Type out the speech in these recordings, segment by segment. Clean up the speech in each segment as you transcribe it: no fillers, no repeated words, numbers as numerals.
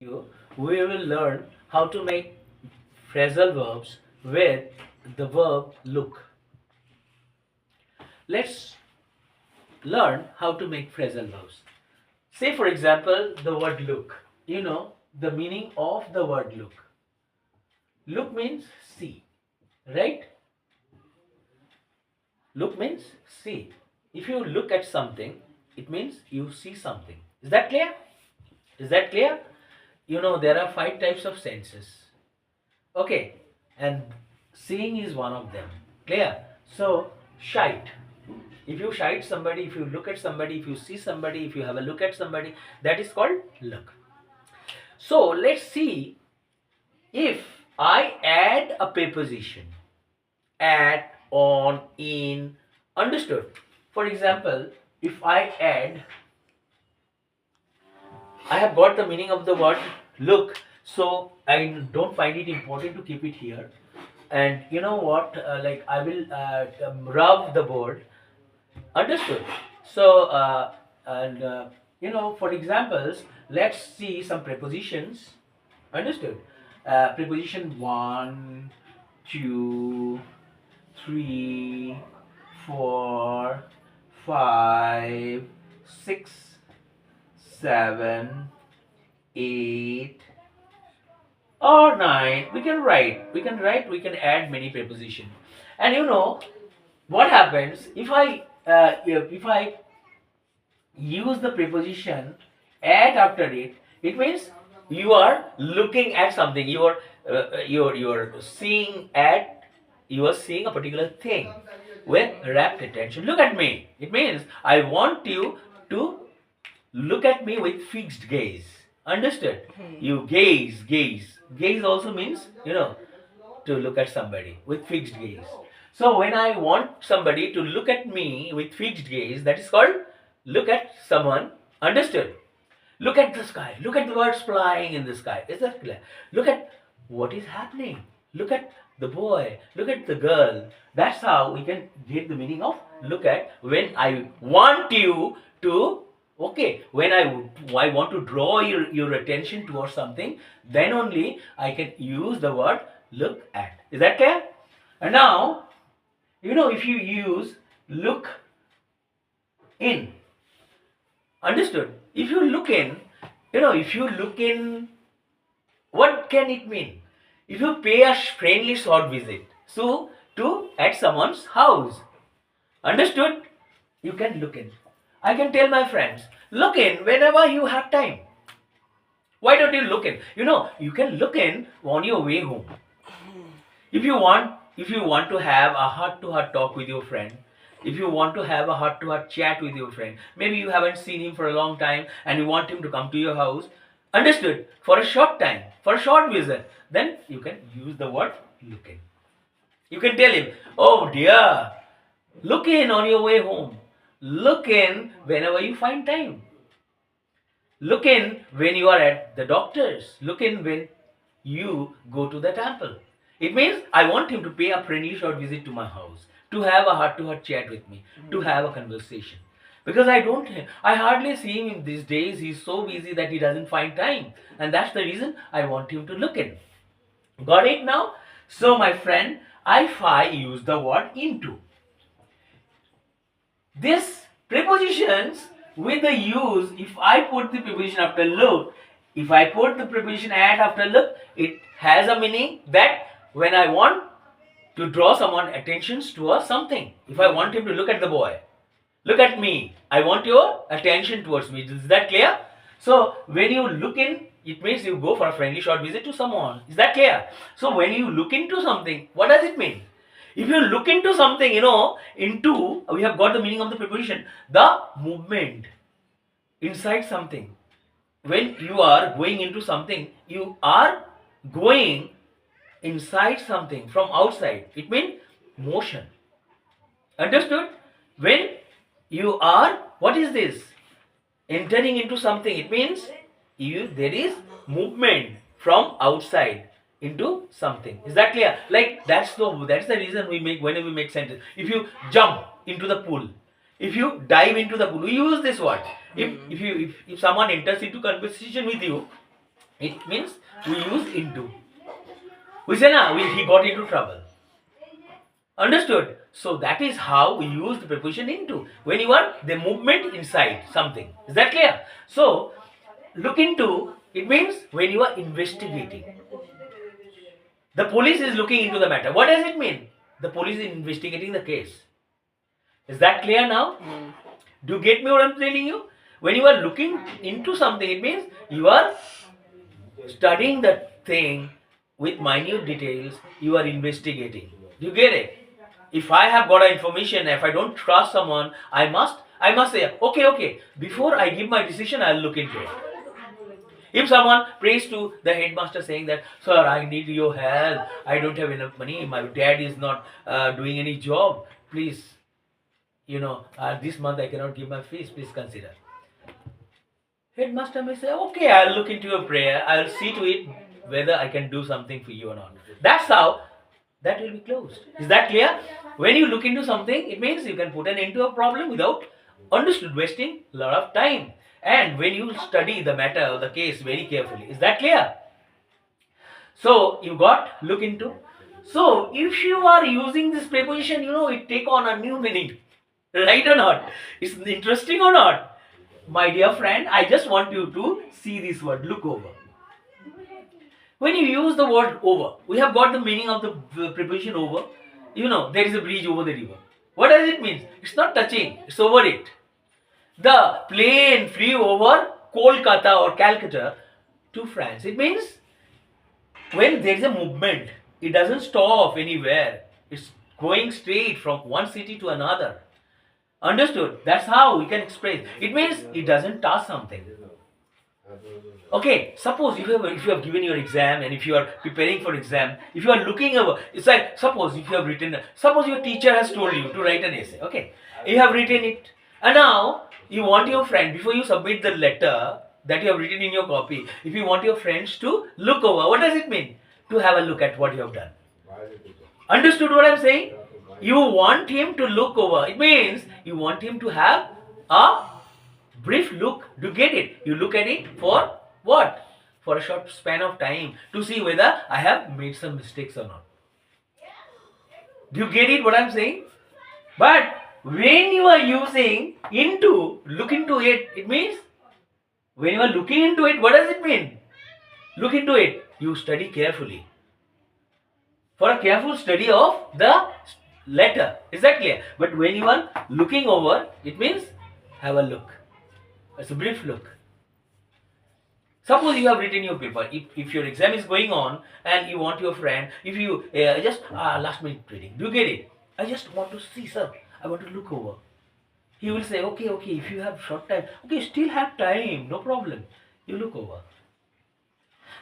video, we will learn how to make phrasal verbs with the verb look. Let's learn how to make phrasal verbs. Say, for example, the word look. You know the meaning of the word look. Look means see, right? Look means see. If you look at something, it means you see something. Is that clear? Is that clear? You know there are five types of senses. Okay, and seeing is one of them. Clear? So, shite. If you shite somebody, if you look at somebody, if you see somebody, if you have a look at somebody, that is called look. So, let's see if I add a preposition. Add, on, in, understood. For example, if I add, I have got the meaning of the word look, so I don't find it important to keep it here. And you know what, like I will rub the board, understood. So and you know, for examples, let's see some prepositions, understood. Preposition 1, 2, 3, 4, 5, 6, 7, 8 or 9. We can add many prepositions. And you know what happens if I use the preposition at after it, it means you are looking at something, you're seeing at, you are seeing a particular thing with rapt attention. Look at me, it means I want you to look at me with fixed gaze, understood. You gaze also means, you know, to look at somebody with fixed gaze. So when I want somebody to look at me with fixed gaze, that is called look at someone, understood. Look at the sky, look at the birds flying in the sky, is that clear? Look at what is happening, look at the boy, look at the girl. That's how we can get the meaning of look at. When I want you to, okay, when I want to draw your attention towards something, then only I can use the word look at. Is that clear? And now, you know, if you use look in, understood. If you look in, you know, if you look in, what can it mean? If you pay a friendly short visit, so to at someone's house, understood? You can look in. I can tell my friends, look in whenever you have time. Why don't you look in? You know, you can look in on your way home. If you want to have a heart to heart talk with your friend, if you want to have a heart to heart chat with your friend, maybe you haven't seen him for a long time and you want him to come to your house, understood, for a short time, for a short visit, then you can use the word look in. You can tell him, oh dear, look in on your way home, look in whenever you find time, look in when you are at the doctor's, look in when you go to the temple. It means I want him to pay a friendly short visit to my house, to have a heart to heart chat with me, to have a conversation. Because I hardly see him in these days. He's so busy that he doesn't find time. And that's the reason I want him to look in. Got it now? So, my friend, I use the word into. This prepositions with the use, if I put the preposition after look, if I put the preposition at after look, it has a meaning that when I want to draw someone attentions towards something, if I want him to look at the boy, look at me, I want your attention towards me. Is that clear? So when you look in, it means you go for a friendly short visit to someone. Is that clear? So when you look into something, what does it mean? If you look into something, you know, into, we have got the meaning of the preposition, the movement inside something. When you are going into something, you are going inside something from outside. It means motion. Understood? When you are, what is this? Entering into something, it means there is movement from outside into something. Is that clear? Like that's the reason we make, whenever we make sentence. If you jump into the pool, if you dive into the pool, we use this word. If someone enters into conversation with you, It means we use into. We say, nah, he got into trouble. Understood? So that is how we use the preposition into. When you are the movement inside something. Is that clear? So, look into, it means when you are investigating. The police is looking into the matter. What does it mean? The police is investigating the case. Is that clear now? Do you get me what I'm telling you? When you are looking into something, it means you are studying that thing with minute details. You are investigating. Do you get it? If I have got information, if I don't trust someone, I must say, okay, before I give my decision, I'll look into it. If someone prays to the headmaster saying that, sir, I need your help, I don't have enough money, my dad is not doing any job, please, this month I cannot give my fees, please consider. Headmaster may say, okay, I'll look into your prayer, I'll see to it whether I can do something for you or not. That's how that will be closed. Is that clear? When you look into something, it means you can put an end to a problem without wasting a lot of time. And when you study the matter or the case very carefully. Is that clear? So you got look into. So if you are using this preposition, it take on a new meaning. Right or not? It's interesting or not? My dear friend, I just want you to see this word, look over. When you use the word over, we have got the meaning of the preposition over. There is a bridge over the river. What does it mean? It's not touching, it's over it. The plane flew over Kolkata or Calcutta to France. It means when there is a movement, it doesn't stop anywhere. It's going straight from one city to another. Understood? That's how we can express. It means it doesn't touch something. Okay, suppose if you have given your exam and if you are preparing for exam, if you are looking over, it's like suppose if you have written, suppose your teacher has told you to write an essay. Okay, you have written it, and now you want your friend, before you submit the letter that you have written in your copy, if you want your friends to look over, what does it mean? To have a look at what you have done. Understood what I'm saying? You want him to look over. It means you want him to have a brief look. To get it, you look at it for what? For a short span of time to see whether I have made some mistakes or not. Do you get it what I'm saying? But when you are using into, look into it, it means when you are looking into it, what does it mean? Look into it. You study carefully. For a careful study of the letter. Is that clear? But when you are looking over, it means have a look. It's a brief look. Suppose you have written your paper. If your exam is going on and you want your friend, if you just last minute reading, do you get it? I just want to see, sir. I want to look over. He will say, okay, if you have short time, okay, still have time, no problem. You look over.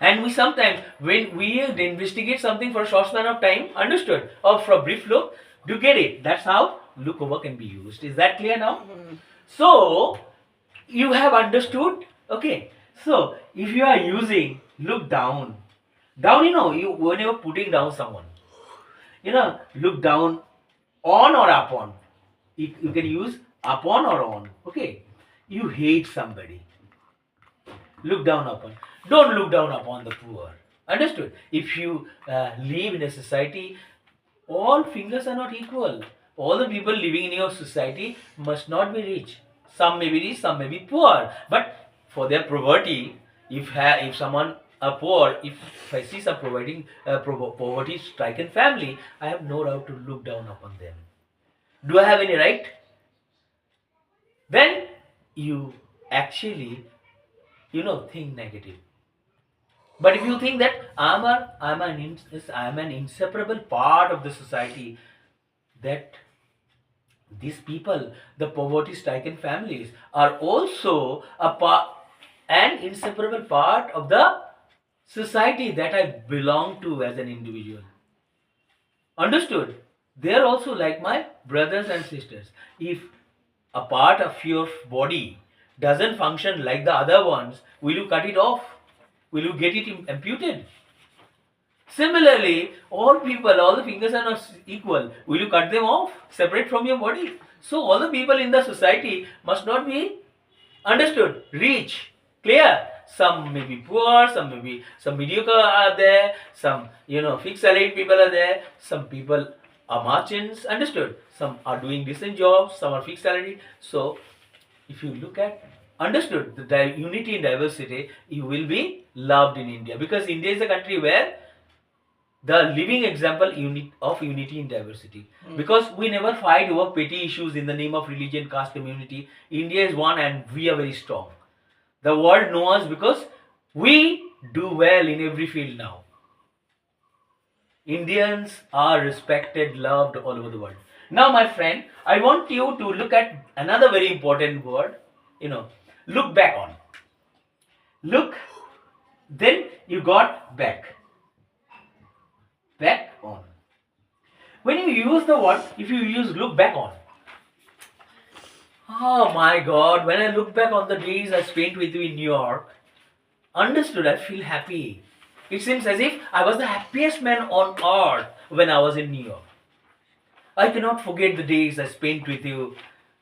And we sometimes, when we investigate something for a short span of time, understood, or for a brief look, do you get it? That's how look over can be used. Is that clear now? So, you have understood? Okay. So, if you are using look down, when you are putting down someone, look down on or upon. You can use upon or on. Okay. You hate somebody. Look down upon. Don't look down upon the poor. Understood? If you live in a society, all fingers are not equal. All the people living in your society must not be rich. Some may be rich, some may be poor. But for their poverty, if someone are poor, if I see some poverty-stricken family, I have no right to look down upon them. Do I have any right? Then you actually, think negative. But if you think that I'm an inseparable part of the society, that these people, the poverty-stricken families, are also an inseparable part of the society that I belong to as an individual. Understood? They are also like my brothers and sisters. If a part of your body doesn't function like the other ones, will you cut it off? Will you get it amputated? Similarly, all the fingers are not equal. Will you cut them off, separate from your body? So all the people in the society must not be, understood, rich, clear. some may be poor, some may be some mediocre are there, some fixed salaried people are there, some people are merchants, understood? Some are doing decent jobs, some are fixed salaried. So if you look at, understood, the unity in diversity, you will be loved in India, because India is a country where the living example of unity in diversity. Because we never fight over petty issues in the name of religion, caste, community. India is one and we are very strong. The world knows us because we do well in every field now. Indians are respected, loved all over the world. Now, my friend, I want you to look at another very important word, look back on. Look, then you got back. Back on. When you use the word, if you use look back on, oh my God, when I look back on the days I spent with you in New York, understood, I feel happy. It seems as if I was the happiest man on earth when I was in New York. I cannot forget the days I spent with you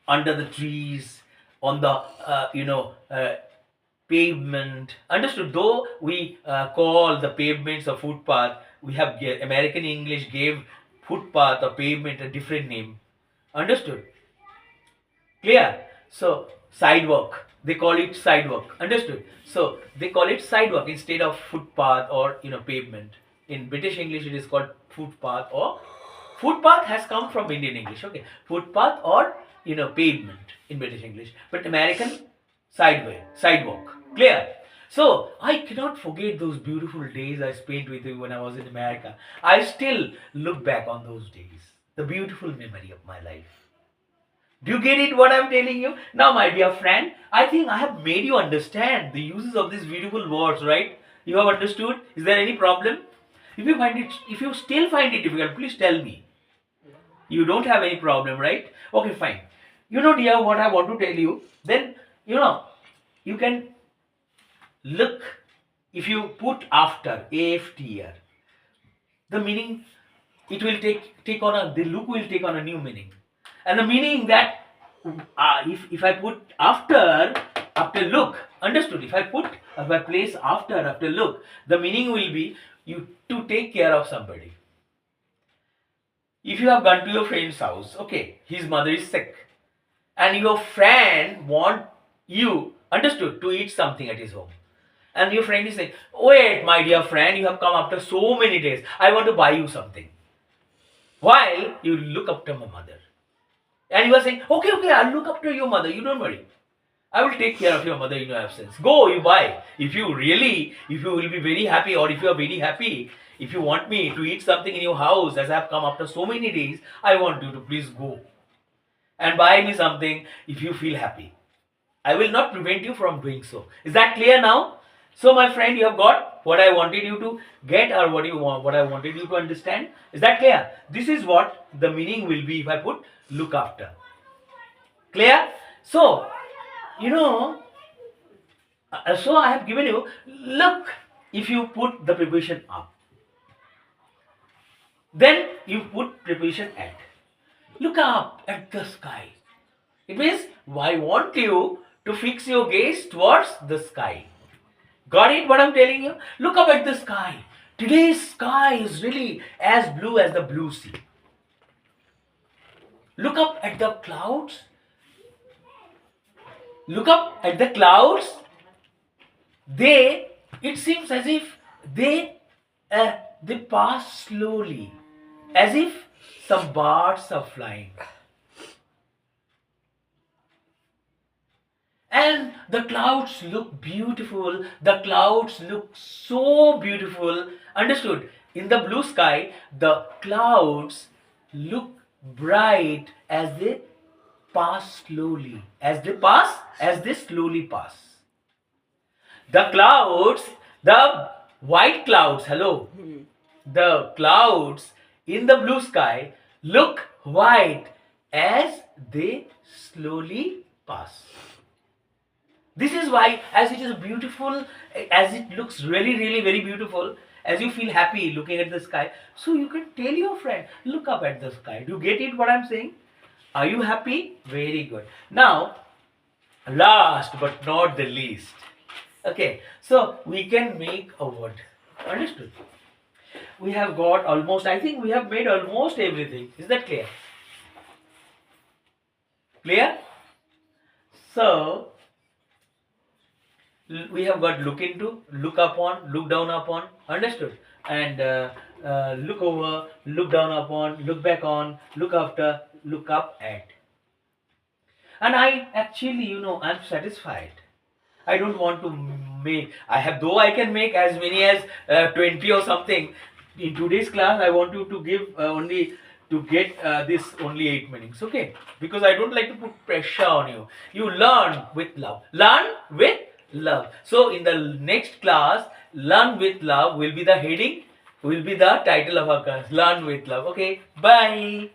under the trees, on the, pavement. Understood? Though we call the pavements a footpath, we have American English gave footpath or pavement a different name. Understood? Clear? So sidewalk, they call it sidewalk. Understood? So they call it sidewalk instead of footpath or pavement. In British English, it is called footpath, or footpath has come from Indian English. Okay, footpath or pavement in British English, but American sidewalk. Clear? So I cannot forget those beautiful days I spent with you when I was in America. I still look back on those days, the beautiful memory of my life. Do you get it what I'm telling you? Now, my dear friend, I think I have made you understand the uses of these beautiful words, right? You have understood? Is there any problem? If you still find it difficult, please tell me. You don't have any problem, right? Okay, fine. Dear, what I want to tell you, then, you can look, if you put after, AFTR, the meaning, it will take on the look will take on a new meaning. And the meaning that, if I put after look, understood? If I place after look, the meaning will be you to take care of somebody. If you have gone to your friend's house, okay, his mother is sick, and your friend want you, understood, to eat something at his home. And your friend is saying, wait, my dear friend, you have come after so many days. I want to buy you something. While you look after my mother. And you are saying, okay, I'll look after your mother. You don't worry. I will take care of your mother in your absence. Go, you buy. If you will be very happy, or if you are very happy, if you want me to eat something in your house as I have come after so many days, I want you to please go and buy me something if you feel happy. I will not prevent you from doing so. Is that clear now? So, my friend, you have got what I wanted you to get, or what I wanted you to understand. Is that clear? This is what the meaning will be if I put look after. Clear? So, so I have given you look if you put the preposition up. Then you put preposition at. Look up at the sky. It means I want you to fix your gaze towards the sky. Got it what I'm telling you? Look up at the sky. Today's sky is really as blue as the blue sea. Look up at the clouds. Look up at the clouds. It seems as if they pass slowly, as if some birds are flying. And the clouds look beautiful. The clouds look so beautiful. Understood? In the blue sky, the clouds look bright as they pass slowly. As they slowly pass. The clouds, the white clouds, hello. The clouds in the blue sky look white as they slowly pass. This is why, as it is beautiful, as it looks really, really very beautiful, as you feel happy looking at the sky, so you can tell your friend, look up at the sky. Do you get it what I'm saying? Are you happy? Very good. Now, last but not the least, Okay, so we can make a word. Understood? We have got almost, I think we have made almost everything. Is that clear? Clear? So, we have got look into, look upon, look down upon. Understood? And look over, look down upon, look back on, look after, look up at. And I actually, I'm satisfied. I don't want to make, I have, though I can make as many as 20 or something. In today's class, I want you to give only, to get this only 8 meanings, okay? Because I don't like to put pressure on you. You learn with love. Learn with love. So in the next class, learn with love will be the heading, will be the title of our class. Learn with love. Okay, bye.